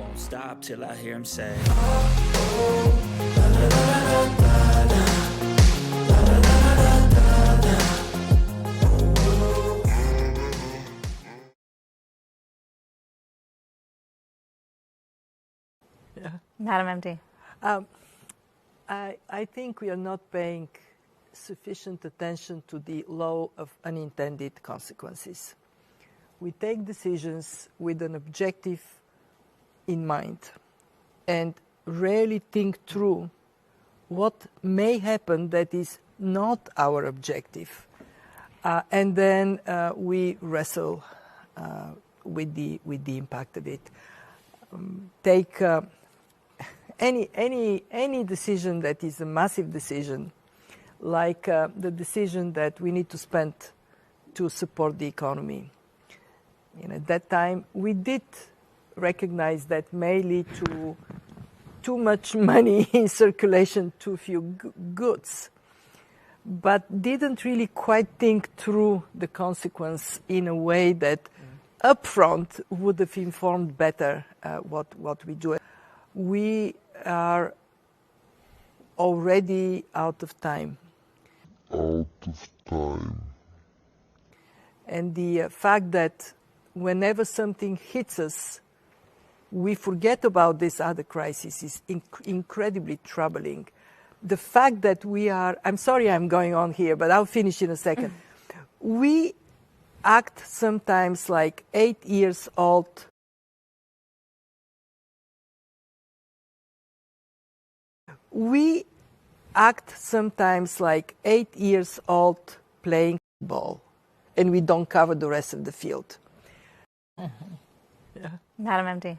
won't stop till I hear him say, Yeah. Madam MD. I think we are not paying sufficient attention to the law of unintended consequences. We take decisions with an objective in mind and rarely think through what may happen that is not our objective. And then we wrestle with the impact of it. Take any decision that is a massive decision, like the decision that we need to spend to support the economy. At that time, we did recognize that may lead to too much money in circulation, too few goods, but didn't really quite think through the consequence in a way that upfront would have informed better what we do. We are already out of time. And the fact that whenever something hits us, we forget about this other crisis is incredibly troubling. The fact that we are, I'm sorry I'm going on here, but I'll finish in a second. We act sometimes like 8 years old. We act sometimes like 8 years old playing ball, and we don't cover the rest of the field. Yeah. Madam MD.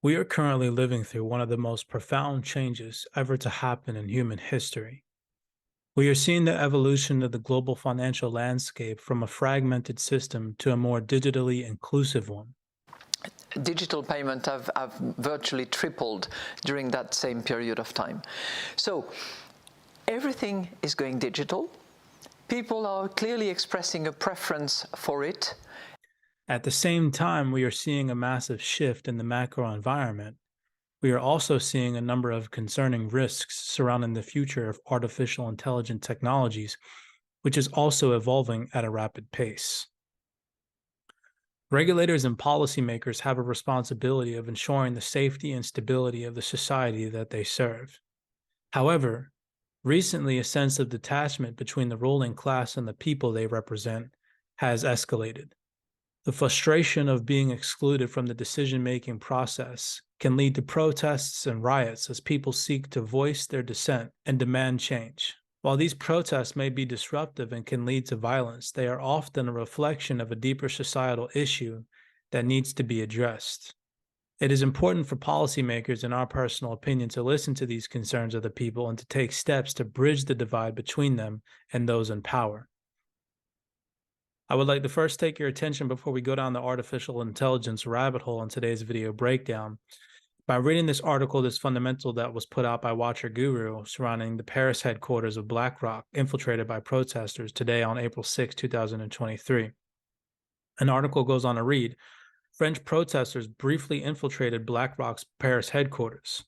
We are currently living through one of the most profound changes ever to happen in human history. We are seeing the evolution of the global financial landscape from a fragmented system to a more digitally inclusive one. Digital payments have virtually tripled during that same period of time. So everything is going digital. People are clearly expressing a preference for it. At the same time, we are seeing a massive shift in the macro environment. We are also seeing a number of concerning risks surrounding the future of artificial intelligent technologies, which is also evolving at a rapid pace. Regulators and policymakers have a responsibility of ensuring the safety and stability of the society that they serve. However, recently a sense of detachment between the ruling class and the people they represent has escalated. The frustration of being excluded from the decision-making process can lead to protests and riots as people seek to voice their dissent and demand change. While these protests may be disruptive and can lead to violence, they are often a reflection of a deeper societal issue that needs to be addressed. It is important for policymakers, in our personal opinion, to listen to these concerns of the people and to take steps to bridge the divide between them and those in power. I would like to first take your attention before we go down the artificial intelligence rabbit hole in today's video breakdown by reading this article, this fundamental that was put out by Watcher Guru surrounding the Paris headquarters of BlackRock infiltrated by protesters today on April 6, 2023. An article goes on to read, French protesters briefly infiltrated BlackRock's Paris headquarters.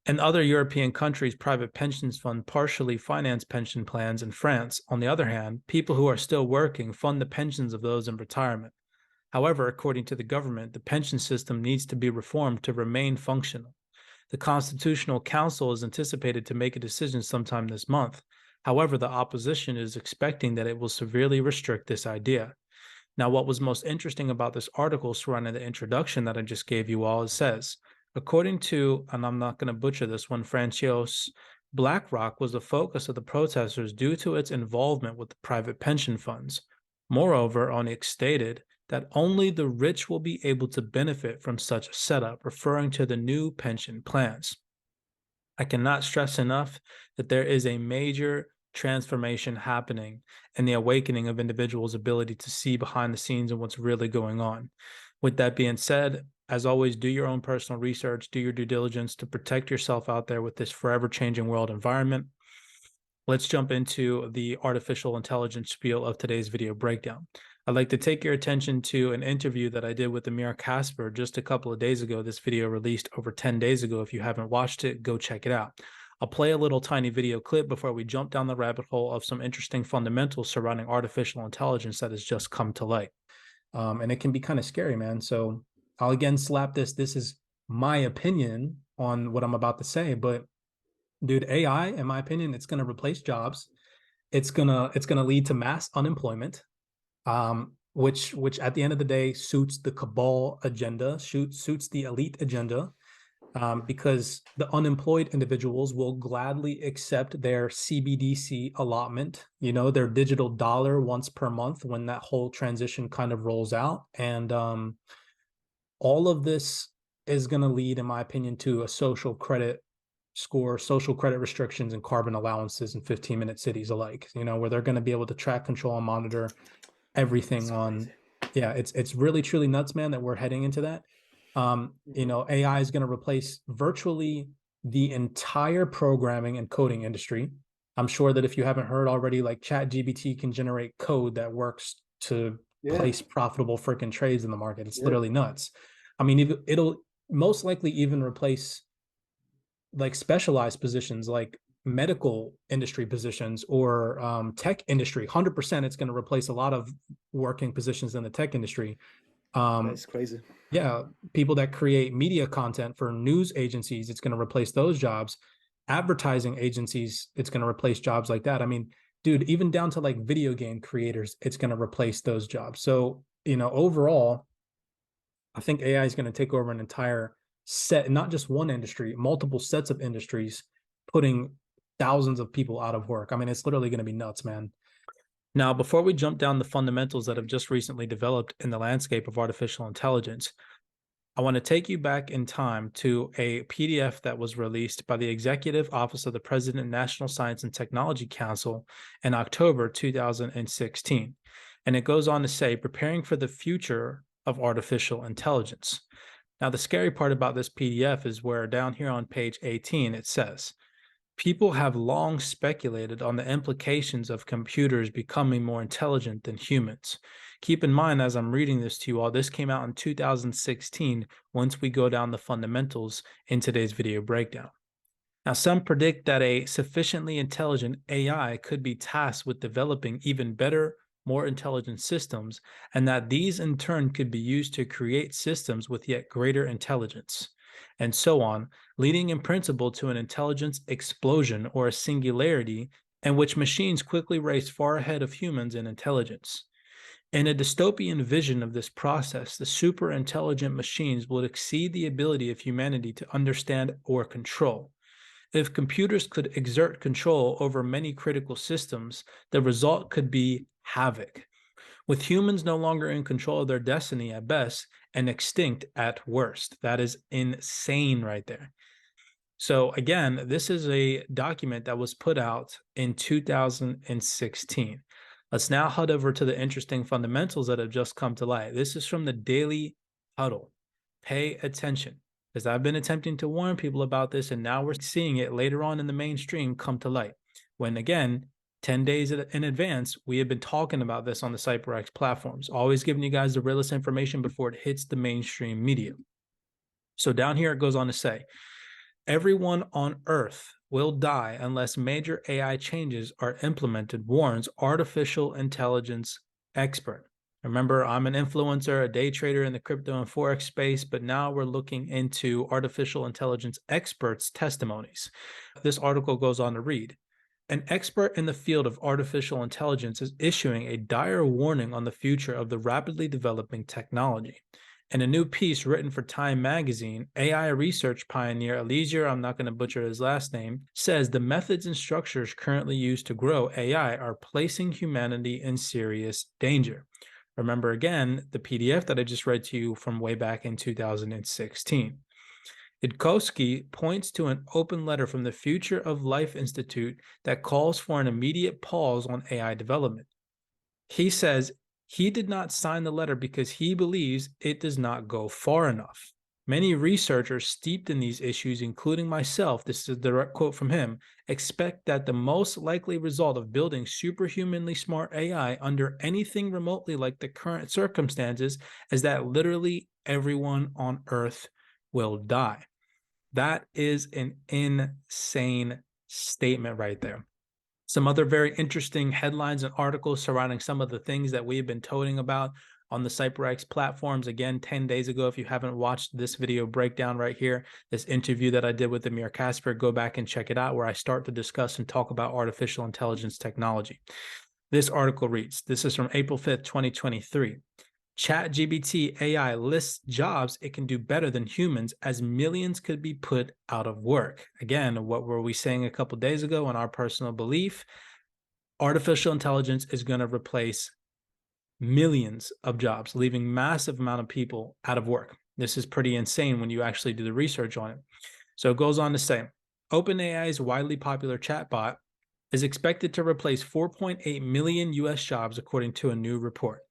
In other European countries, private pensions fund partially finance pension plans. In France, on the other hand, people who are still working fund the pensions of those in retirement. However, according to the government, the pension system needs to be reformed to remain functional. The Constitutional Council is anticipated to make a decision sometime this month. However, the opposition is expecting that it will severely restrict this idea. Now, what was most interesting about this article surrounding the introduction that I just gave you all, it says, according to, and I'm not going to butcher this one, Francios, BlackRock was the focus of the protesters due to its involvement with the private pension funds. Moreover, Onyx stated that only the rich will be able to benefit from such a setup, referring to the new pension plans. I cannot stress enough that there is a major transformation happening in the awakening of individuals' ability to see behind the scenes and what's really going on. With that being said, as always, do your own personal research, do your due diligence to protect yourself out there with this forever changing world environment. Let's jump into the artificial intelligence spiel of today's video breakdown. I'd like to take your attention to an interview that I did with Amir Casper just a couple of days ago. This video released over 10 days ago. If you haven't watched it, go check it out. I'll play a little tiny video clip before we jump down the rabbit hole of some interesting fundamentals surrounding artificial intelligence that has just come to light. And it can be kind of scary, man. So I'll again slap this. This is my opinion on what I'm about to say, but dude, AI, in my opinion, it's going to replace jobs. It's gonna lead to mass unemployment, which at the end of the day suits the cabal agenda, suits the elite agenda, because the unemployed individuals will gladly accept their CBDC allotment, you know, their digital dollar once per month when that whole transition kind of rolls out. And all of this is going to lead, in my opinion, to a social credit score, social credit restrictions, and carbon allowances in 15-minute cities alike, you know, where they're going to be able to track, control, and monitor everything on. Yeah, it's really truly nuts, man, that we're heading into that. You know, AI is going to replace virtually the entire programming and coding industry. I'm sure that if you haven't heard already, like ChatGPT can generate code that works to place profitable freaking trades in the market. It's literally nuts. I mean, it'll most likely even replace like specialized positions like medical industry positions or tech industry. 100% it's going to replace a lot of working positions in the tech industry. That's crazy. Yeah, people that create media content for news agencies, it's going to replace those jobs. Advertising agencies, it's going to replace jobs like that. I mean, dude, even down to like video game creators, it's going to replace those jobs. So, you know, overall, I think AI is going to take over an entire set, not just one industry, multiple sets of industries, putting thousands of people out of work. I mean, it's literally going to be nuts, man. Now, before we jump down the fundamentals that have just recently developed in the landscape of artificial intelligence, I want to take you back in time to a PDF that was released by the Executive Office of the President National Science and Technology Council in October 2016. And it goes on to say, preparing for the future of artificial intelligence. Now, the scary part about this PDF is where down here on page 18, it says, people have long speculated on the implications of computers becoming more intelligent than humans. Keep in mind, as I'm reading this to you all, this came out in 2016 once we go down the fundamentals in today's video breakdown. Now, some predict that a sufficiently intelligent AI could be tasked with developing even better, more intelligent systems, and that these in turn could be used to create systems with yet greater intelligence, and so on, leading in principle to an intelligence explosion or a singularity in which machines quickly race far ahead of humans in intelligence. In a dystopian vision of this process, the super intelligent machines will exceed the ability of humanity to understand or control. If computers could exert control over many critical systems, the result could be havoc, with humans no longer in control of their destiny at best and extinct at worst. That is insane right there. So again, this is a document that was put out in 2016. Let's now head over to the interesting fundamentals that have just come to light. This is from the Daily Huddle. Pay attention, because I've been attempting to warn people about this, and now we're seeing it later on in the mainstream come to light. When again, 10 days in advance, we have been talking about this on the CYPRX platforms, always giving you guys the realest information before it hits the mainstream media. So down here, it goes on to say, everyone on Earth will die unless major AI changes are implemented, warns artificial intelligence expert. Remember, I'm an influencer, a day trader in the crypto and forex space, but now we're looking into artificial intelligence experts' testimonies. This article goes on to read, an expert in the field of artificial intelligence is issuing a dire warning on the future of the rapidly developing technology. In a new piece written for Time magazine, AI research pioneer Eliezer, I'm not going to butcher his last name, says the methods and structures currently used to grow AI are placing humanity in serious danger. Remember again, the PDF that I just read to you from way back in 2016. Idkowski points to an open letter from the Future of Life Institute that calls for an immediate pause on AI development. He says he did not sign the letter because he believes it does not go far enough, Many researchers steeped in these issues, including myself, this is a direct quote from him, expect that the most likely result of building superhumanly smart AI under anything remotely like the current circumstances is that literally everyone on Earth will die. That is an insane statement right there. Some other very interesting headlines and articles surrounding some of the things that we've been toting about on the CYPRX platforms. Again, 10 days ago, if you haven't watched this video breakdown right here, this interview that I did with Amir Kasper, go back and check it out, where I start to discuss and talk about artificial intelligence technology. This article reads, this is from April 5th, 2023. ChatGPT AI lists jobs it can do better than humans as millions could be put out of work. Again, what were we saying a couple of days ago in our personal belief? Artificial intelligence is going to replace millions of jobs, leaving massive amount of people out of work. This is pretty insane when you actually do the research on it. So it goes on to say, OpenAI's widely popular chatbot is expected to replace 4.8 million US jobs, according to a new report.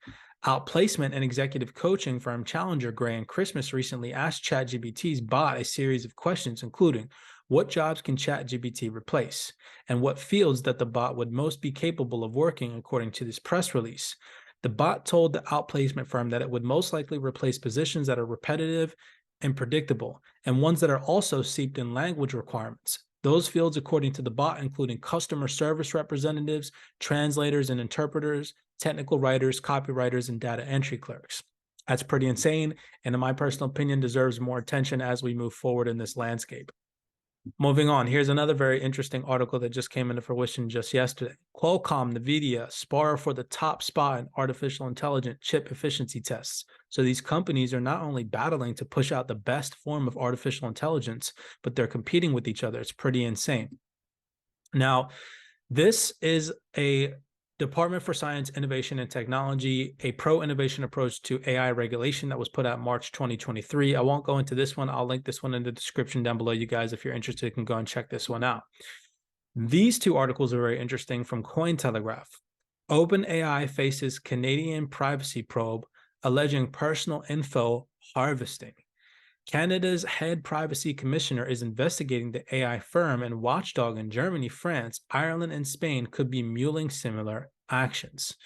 Outplacement and executive coaching firm Challenger Gray and Christmas recently asked ChatGPT's bot a series of questions, including what jobs can ChatGPT replace, and what fields that the bot would most be capable of working, according to this press release. The bot told the outplacement firm that it would most likely replace positions that are repetitive and predictable, and ones that are also steeped in language requirements. Those fields, according to the bot, including customer service representatives, translators and interpreters, technical writers, copywriters, and data entry clerks. That's pretty insane, and in my personal opinion, deserves more attention as we move forward in this landscape. Moving on, here's another very interesting article that just came into fruition just yesterday. Qualcomm, NVIDIA spar for the top spot in artificial intelligence chip efficiency tests. So these companies are not only battling to push out the best form of artificial intelligence, but they're competing with each other. It's pretty insane. Now, this is a Department for Science, Innovation, and Technology, a pro-innovation approach to AI regulation that was put out March 2023. I won't go into this one. I'll link this one in the description down below. You guys, if you're interested, you can go and check this one out. These two articles are very interesting from Cointelegraph. OpenAI faces Canadian privacy probe alleging personal info harvesting. Canada's head privacy commissioner is investigating the AI firm, and Watchdog in Germany, France, Ireland, and Spain could be mulling similar actions.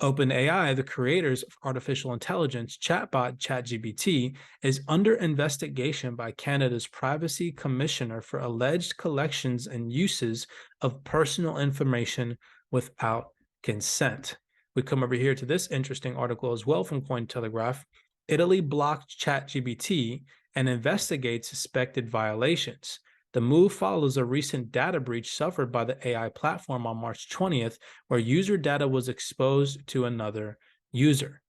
OpenAI, the creators of artificial intelligence chatbot ChatGPT, is under investigation by Canada's privacy commissioner for alleged collections and uses of personal information without consent. We come over here to this interesting article as well from Cointelegraph. Italy blocked ChatGPT and investigates suspected violations. The move follows a recent data breach suffered by the AI platform on March 20th, where user data was exposed to another user.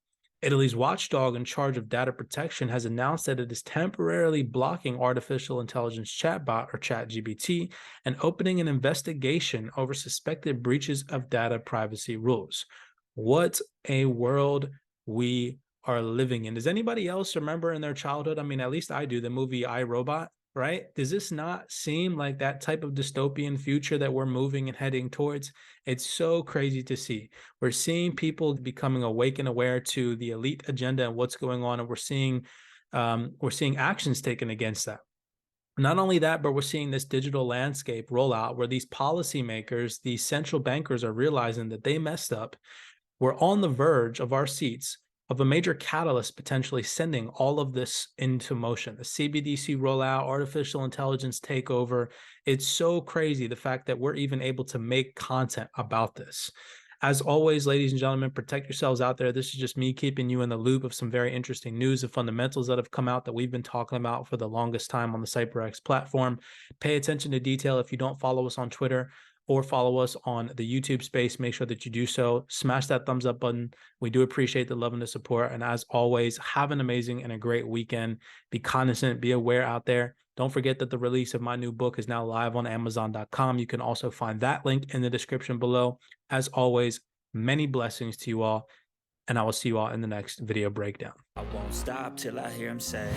Italy's watchdog in charge of data protection has announced that it is temporarily blocking artificial intelligence chatbot, or ChatGPT, and opening an investigation over suspected breaches of data privacy rules. What a world we are living in. Does anybody else remember in their childhood? I mean, at least I do, the movie I, Robot, right? Does this not seem like that type of dystopian future that we're moving and heading towards? It's so crazy to see. We're seeing people becoming awake and aware to the elite agenda and what's going on, and we're seeing actions taken against that. Not only that, but we're seeing this digital landscape roll out where these policymakers, these central bankers are realizing that they messed up. We're on the verge of our seats of a major catalyst potentially sending all of this into motion. The CBDC rollout, artificial intelligence takeover. It's so crazy, the fact that we're even able to make content about this. As always, ladies and gentlemen, protect yourselves out there. This is just me keeping you in the loop of some very interesting news and fundamentals that have come out that we've been talking about for the longest time on the CYPRX platform. Pay attention to detail. If you don't follow us on Twitter or follow us on the YouTube space, make sure that you do so. Smash that thumbs up button. We do appreciate the love and the support. And as always, have an amazing and a great weekend. Be cognizant, be aware out there. Don't forget that the release of my new book is now live on Amazon.com. You can also find that link in the description below. As always, many blessings to you all, and I will see you all in the next video breakdown. I won't stop till I hear him say